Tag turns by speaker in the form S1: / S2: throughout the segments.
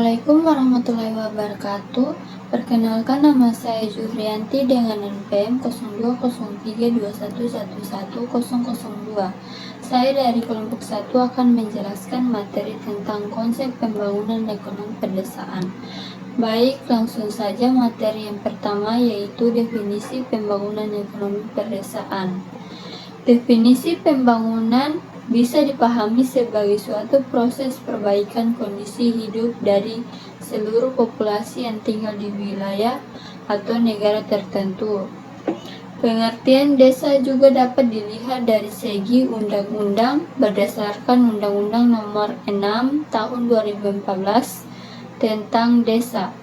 S1: Assalamualaikum warahmatullahi wabarakatuh. Perkenalkan, nama saya Juhrianti dengan NPM 020321111002. Saya dari kelompok 1 akan menjelaskan materi tentang konsep pembangunan ekonomi pedesaan. Baik, langsung saja materi yang pertama, yaitu definisi pembangunan ekonomi pedesaan. Definisi pembangunan bisa dipahami sebagai suatu proses perbaikan kondisi hidup dari seluruh populasi yang tinggal di wilayah atau negara tertentu. Pengertian desa juga dapat dilihat dari segi undang-undang berdasarkan Undang-Undang Nomor 6 Tahun 2014 tentang desa.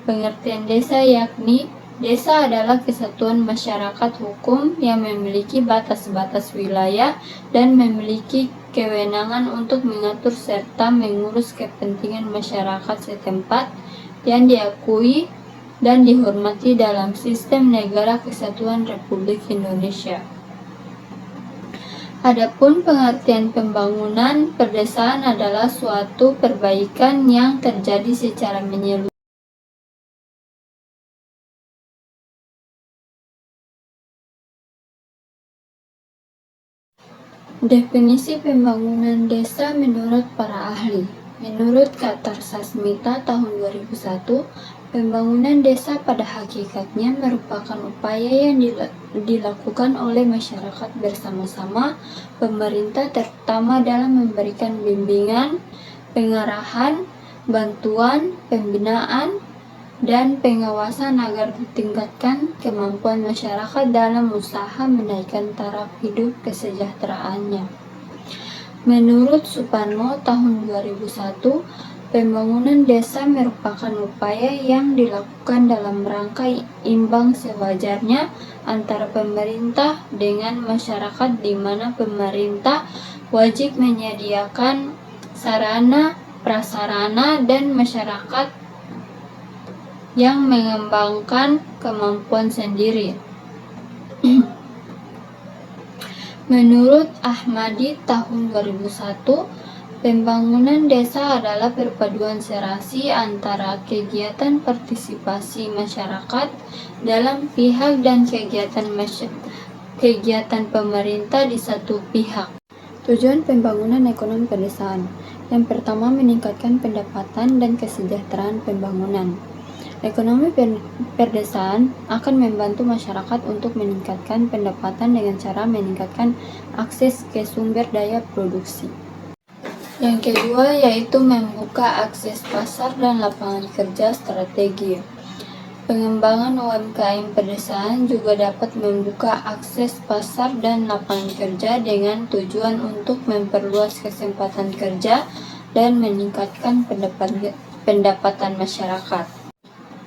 S1: Pengertian desa yakni desa adalah kesatuan masyarakat hukum yang memiliki batas-batas wilayah dan memiliki kewenangan untuk mengatur serta mengurus kepentingan masyarakat setempat yang diakui dan dihormati dalam sistem Negara Kesatuan Republik Indonesia. Adapun pengertian pembangunan pedesaan adalah suatu perbaikan yang terjadi secara menyeluruh. Definisi pembangunan desa menurut para ahli. Menurut Katarsasmita tahun 2001, pembangunan desa pada hakikatnya merupakan upaya yang dilakukan oleh masyarakat bersama-sama, pemerintah terutama dalam memberikan bimbingan, pengarahan, bantuan, pembinaan, dan pengawasan agar ditingkatkan kemampuan masyarakat dalam usaha menaikkan taraf hidup kesejahteraannya. Menurut Suparno tahun 2001, pembangunan desa merupakan upaya yang dilakukan dalam rangka imbang sewajarnya antara pemerintah dengan masyarakat, di mana pemerintah wajib menyediakan sarana, prasarana, dan masyarakat yang mengembangkan kemampuan sendiri. Menurut Ahmadi tahun 2001, pembangunan desa adalah perpaduan serasi antara kegiatan partisipasi masyarakat dalam pihak dan kegiatan pemerintah di satu pihak. Tujuan pembangunan ekonomi pedesaan. Yang pertama, meningkatkan pendapatan dan kesejahteraan pembangunan. Ekonomi pedesaan akan membantu masyarakat untuk meningkatkan pendapatan dengan cara meningkatkan akses ke sumber daya produksi. Yang kedua, yaitu membuka akses pasar dan lapangan kerja strategi. Pengembangan UMKM pedesaan juga dapat membuka akses pasar dan lapangan kerja dengan tujuan untuk memperluas kesempatan kerja dan meningkatkan pendapatan masyarakat.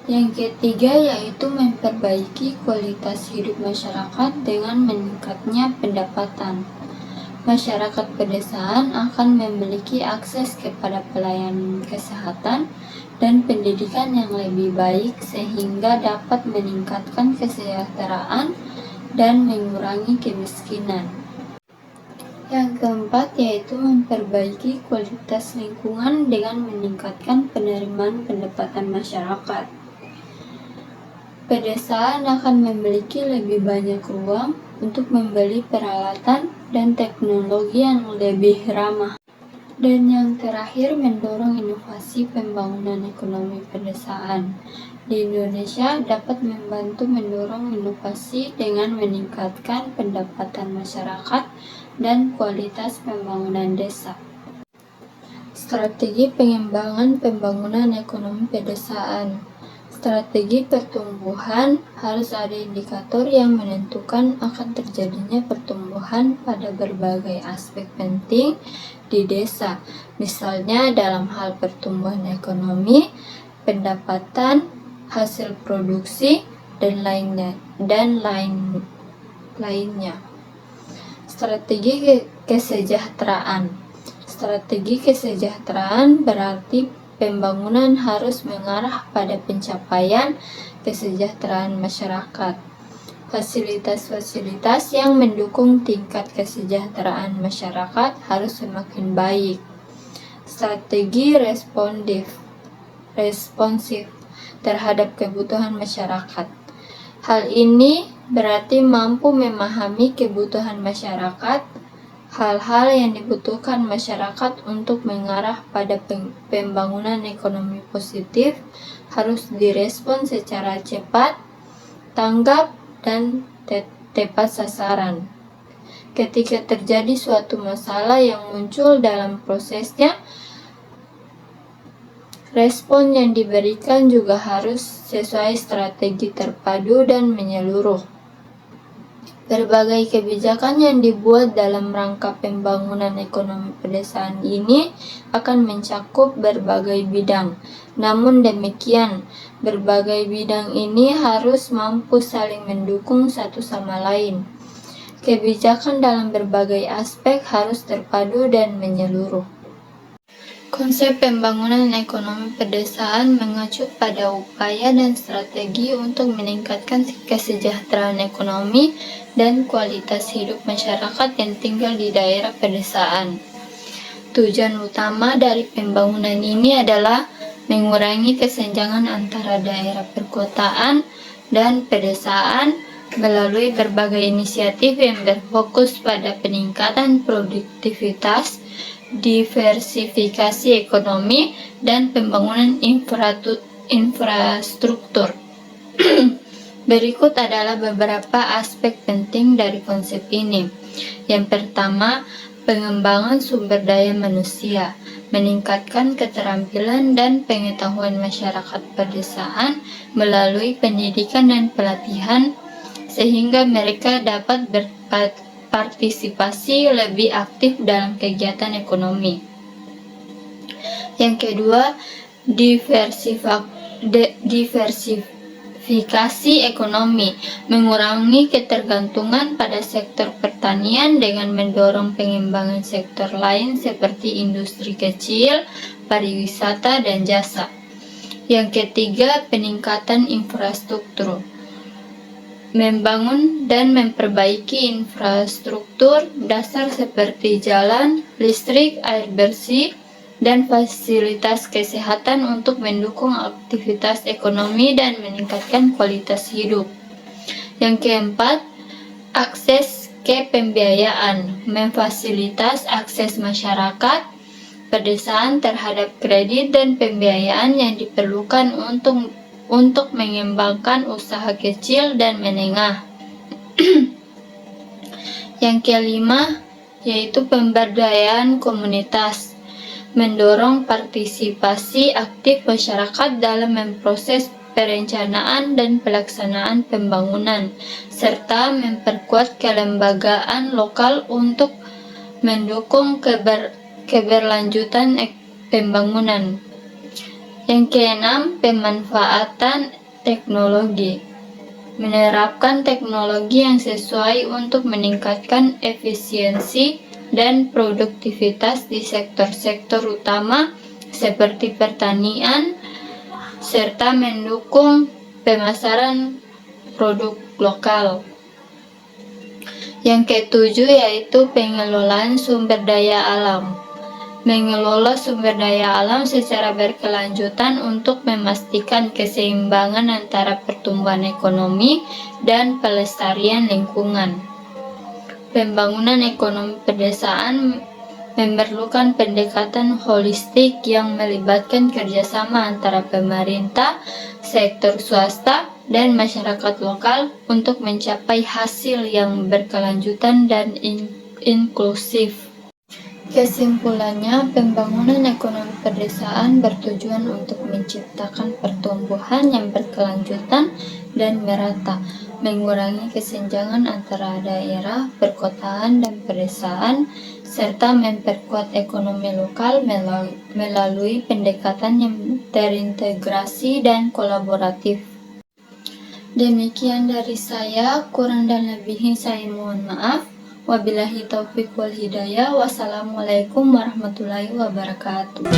S1: Yang ketiga, yaitu memperbaiki kualitas hidup masyarakat dengan meningkatnya pendapatan. Masyarakat pedesaan akan memiliki akses kepada pelayanan kesehatan dan pendidikan yang lebih baik sehingga dapat meningkatkan kesejahteraan dan mengurangi kemiskinan. Yang keempat, yaitu memperbaiki kualitas lingkungan dengan meningkatkan penerimaan pendapatan masyarakat. Pedesaan akan memiliki lebih banyak ruang untuk membeli peralatan dan teknologi yang lebih ramah. Dan yang terakhir, mendorong inovasi pembangunan ekonomi pedesaan. Di Indonesia dapat membantu mendorong inovasi dengan meningkatkan pendapatan masyarakat dan kualitas pembangunan desa. Strategi pengembangan pembangunan ekonomi pedesaan. Strategi pertumbuhan harus ada indikator yang menentukan akan terjadinya pertumbuhan pada berbagai aspek penting di desa, misalnya dalam hal pertumbuhan ekonomi, pendapatan, hasil produksi, dan lainnya. Strategi kesejahteraan. Strategi kesejahteraan berarti pembangunan harus mengarah pada pencapaian kesejahteraan masyarakat. Fasilitas-fasilitas yang mendukung tingkat kesejahteraan masyarakat harus semakin baik. Strategi responsif. responsif terhadap kebutuhan masyarakat. Hal ini berarti mampu memahami kebutuhan masyarakat, hal-hal yang dibutuhkan masyarakat untuk mengarah pada pembangunan ekonomi positif harus direspon secara cepat, tanggap, dan tepat sasaran. Ketika terjadi suatu masalah yang muncul dalam prosesnya, respon yang diberikan juga harus sesuai strategi terpadu dan menyeluruh. Berbagai kebijakan yang dibuat dalam rangka pembangunan ekonomi pedesaan ini akan mencakup berbagai bidang. Namun demikian, berbagai bidang ini harus mampu saling mendukung satu sama lain. Kebijakan dalam berbagai aspek harus terpadu dan menyeluruh. Konsep pembangunan ekonomi pedesaan mengacu pada upaya dan strategi untuk meningkatkan kesejahteraan ekonomi dan kualitas hidup masyarakat yang tinggal di daerah pedesaan. Tujuan utama dari pembangunan ini adalah mengurangi kesenjangan antara daerah perkotaan dan pedesaan melalui berbagai inisiatif yang berfokus pada peningkatan produktivitas, diversifikasi ekonomi, dan pembangunan infrastruktur. Berikut adalah beberapa aspek penting dari konsep ini. Yang pertama, pengembangan sumber daya manusia, meningkatkan keterampilan dan pengetahuan masyarakat pedesaan melalui pendidikan dan pelatihan, sehingga mereka dapat berpartisipasi lebih aktif dalam kegiatan ekonomi. Yang kedua, diversifikasi ekonomi, mengurangi ketergantungan pada sektor pertanian dengan mendorong pengembangan sektor lain seperti industri kecil, pariwisata, dan jasa. Yang ketiga, peningkatan infrastruktur, membangun dan memperbaiki infrastruktur dasar seperti jalan, listrik, air bersih, dan fasilitas kesehatan untuk mendukung aktivitas ekonomi dan meningkatkan kualitas hidup. Yang keempat, akses ke pembiayaan, memfasilitas akses masyarakat pedesaan terhadap kredit dan pembiayaan yang diperlukan untuk mengembangkan usaha kecil dan menengah. Yang kelima, yaitu pemberdayaan komunitas, mendorong partisipasi aktif masyarakat dalam memproses perencanaan dan pelaksanaan pembangunan, serta memperkuat kelembagaan lokal untuk mendukung keberlanjutan pembangunan. Yang keenam, pemanfaatan teknologi, menerapkan teknologi yang sesuai untuk meningkatkan efisiensi dan produktivitas di sektor-sektor utama seperti pertanian, serta mendukung pemasaran produk lokal. Yang ketujuh yaitu pengelolaan sumber daya alam, mengelola sumber daya alam secara berkelanjutan untuk memastikan keseimbangan antara pertumbuhan ekonomi dan pelestarian lingkungan. Pembangunan ekonomi pedesaan memerlukan pendekatan holistik yang melibatkan kerjasama antara pemerintah, sektor swasta, dan masyarakat lokal untuk mencapai hasil yang berkelanjutan dan inklusif. Kesimpulannya, pembangunan ekonomi pedesaan bertujuan untuk menciptakan pertumbuhan yang berkelanjutan dan merata, mengurangi kesenjangan antara daerah, perkotaan, dan pedesaan, serta memperkuat ekonomi lokal melalui pendekatan yang terintegrasi dan kolaboratif. Demikian dari saya, kurang dan lebihnya saya mohon maaf. Wabillahi taufiq wal hidayah. Wassalamualaikum warahmatullahi wabarakatuh.